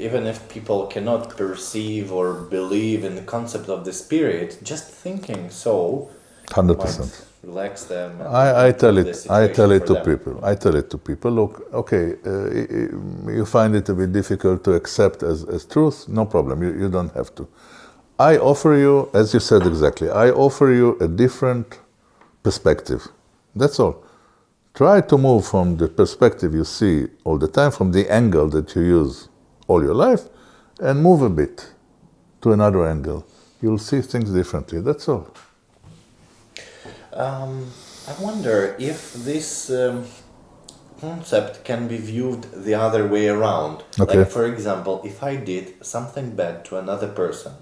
even if people cannot perceive or believe in the concept of the spirit, just thinking so 100%. might relax them. And I tell improve the it. I tell situation it for to them. people. I tell it to people. Look, okay, you find it a bit difficult to accept as truth. No problem. You don't have to. I offer you, as you said exactly, I offer you a different perspective. That's all. Try to move from the perspective you see all the time, from the angle that you use all your life, and move a bit to another angle. You'll see things differently. That's all. I wonder if this concept can be viewed the other way around. Okay. Like, for example, if I did something bad to another person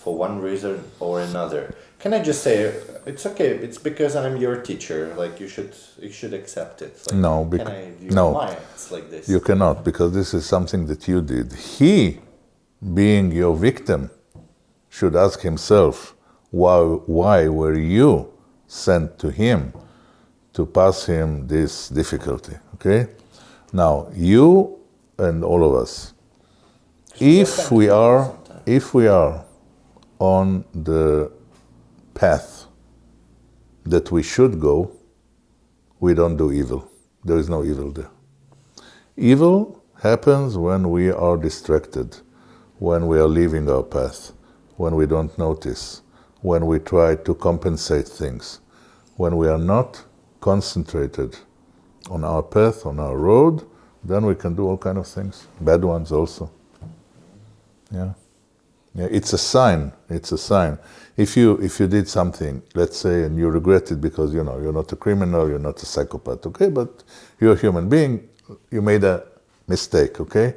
for one reason or another, can I just say it's okay? It's because I'm your teacher. Like you should accept it. Like, No, can I view no. why it's like this? You cannot, because this is something that you did. He, being your victim, should ask himself, why were you sent to him to pass him this difficulty? Okay? Now, you and all of us, if we are on the path that we should go, we don't do evil. There is no evil there. Evil happens when we are distracted, when we are leaving our path, when we don't notice, when we try to compensate things, when we are not concentrated on our path, on our road, then we can do all kind of things, bad ones also. Yeah. Yeah, it's a sign. It's a sign. If you did something, let's say, and you regret it because you're not a criminal, you're not a psychopath, okay? But you're a human being. You made a mistake, okay?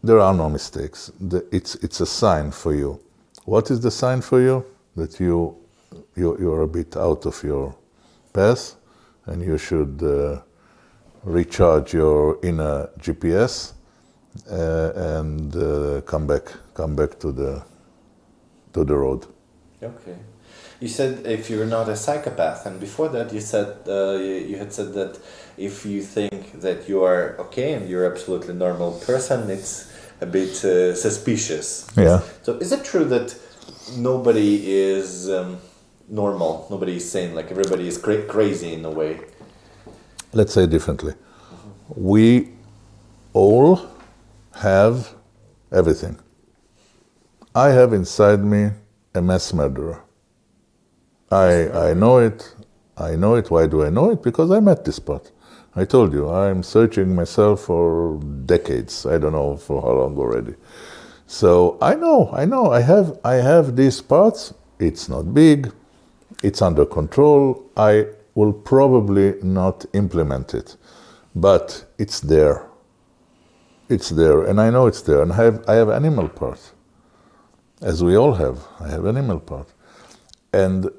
There are no mistakes. It's a sign for you. What is the sign for you? That you're a bit out of your path, and you should recharge your inner GPS and come back to the road. Okay. You said if you're not a psychopath, and before that you said you had said that if you think that you are okay and you're absolutely normal person, it's a bit suspicious. Yeah. So is it true that nobody is normal? Nobody is sane. Like everybody is crazy in a way. Let's say differently. We all have everything. I have inside me a mass murderer. I know it. I know it. Why do I know it? Because I met this part. I told you, I'm searching myself for decades. I don't know for how long already. So I know. I have these parts. It's not big. It's under control. I will probably not implement it, but it's there. It's there, and I know it's there. And I have animal part, as we all have. I have animal part, and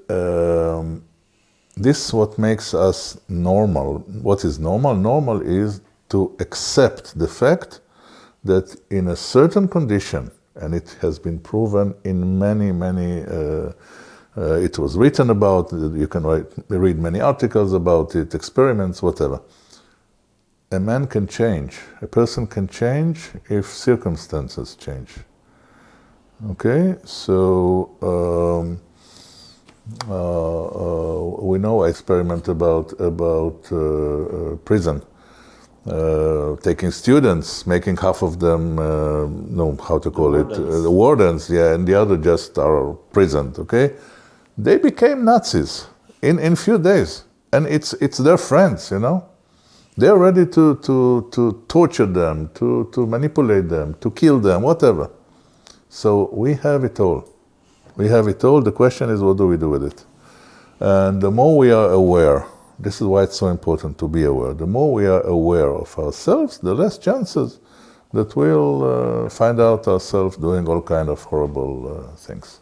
this is what makes us normal. What is normal? Normal is to accept the fact that in a certain condition, and it has been proven in many. It was written about. You can read many articles about it, experiments, whatever. A man can change. A person can change if circumstances change. Okay, so we know experiment about prison, taking students, making half of them know how to call it, the wardens, yeah, and the other just are prisoned. Okay, they became Nazis in few days, and it's their friends, you know. They're ready to torture them, to manipulate them, to kill them, whatever. So we have it all. We have it all. The question is, what do we do with it? And the more we are aware, this is why it's so important to be aware. The more we are aware of ourselves, the less chances that we'll find out ourselves doing all kind of horrible things.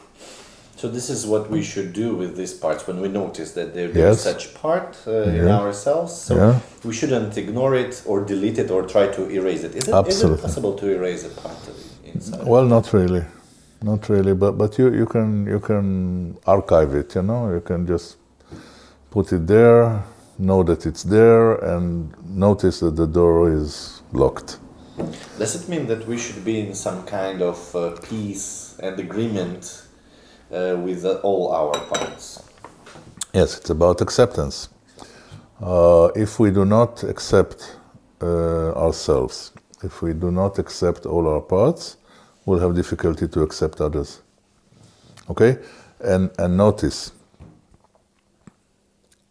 So this is what we should do with these parts when we notice that there's such part in ourselves. So we shouldn't ignore it or delete it or try to erase it. Is it possible to erase a part of it inside? Well, not really, but you can archive it. You know, you can just put it there, know that it's there, and notice that the door is locked. Does it mean that we should be in some kind of peace and agreement with all our parts? Yes, it's about acceptance. If we do not accept ourselves, if we do not accept all our parts, we'll have difficulty to accept others. Okay? And notice,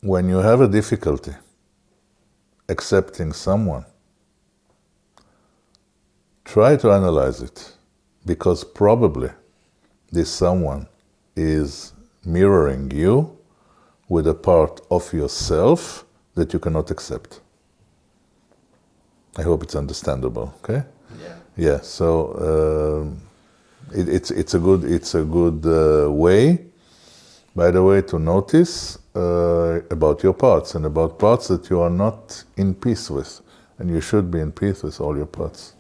when you have a difficulty accepting someone, try to analyze it, because probably this someone is mirroring you with a part of yourself that you cannot accept. I hope it's understandable, okay? Yeah. Yeah, so it's a good way, by the way, to notice about your parts and about parts that you are not in peace with, and you should be in peace with all your parts.